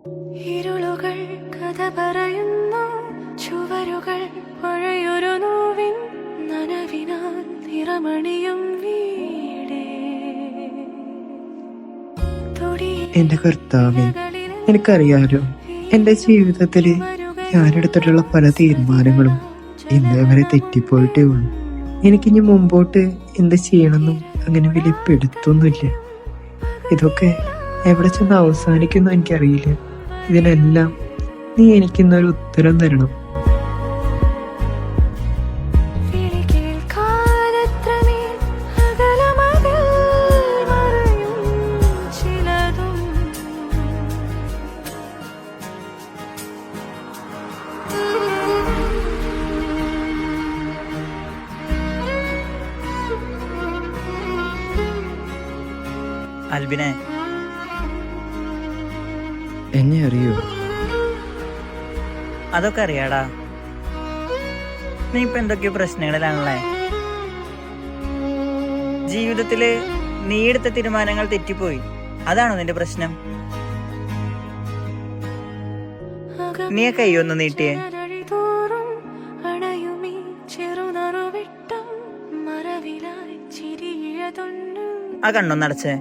ഇരുളുകൾ കഥ പറയുന്നു, ചുവരുകൾ പഴയൊരു നോവിൻ നനവിനാൽ നിറമണിയും വീടേ. എന്റെ കർത്താവേ, എനിക്കറിയാലോ എന്റെ ജീവിതത്തില് ഞാനെടുത്തിട്ടുള്ള പല തീരുമാനങ്ങളും ഇന്നേ വരെ തെറ്റിപ്പോയിട്ടേ ഉള്ളൂ. എനിക്കിനി മുമ്പോട്ട് എന്ത് ചെയ്യണമെന്നും അങ്ങനെ വലിയ പിടുത്തൊന്നുമില്ല. ഇതൊക്കെ എവിടെ ചെന്ന് അവസാനിക്കുന്നു എനിക്കറിയില്ല. ഇതിനെല്ലാം നീ എനിക്കിന്നൊരു ഉത്തരം തരണം. അൽബിനെ, എന്നെ അറിയോ? അതൊക്കെ അറിയാടാ. നീ ഇപ്പൊ എന്തൊക്കെയോ പ്രശ്നങ്ങളിലാണല്ലേ. ജീവിതത്തില് നീ എടുത്ത തീരുമാനങ്ങൾ തെറ്റിപ്പോയി, അതാണോ നിന്റെ പ്രശ്നം? നീ കൈയൊന്ന് നീട്ടിയേ. ആ കണ്ണൊന്നടച്ചേ.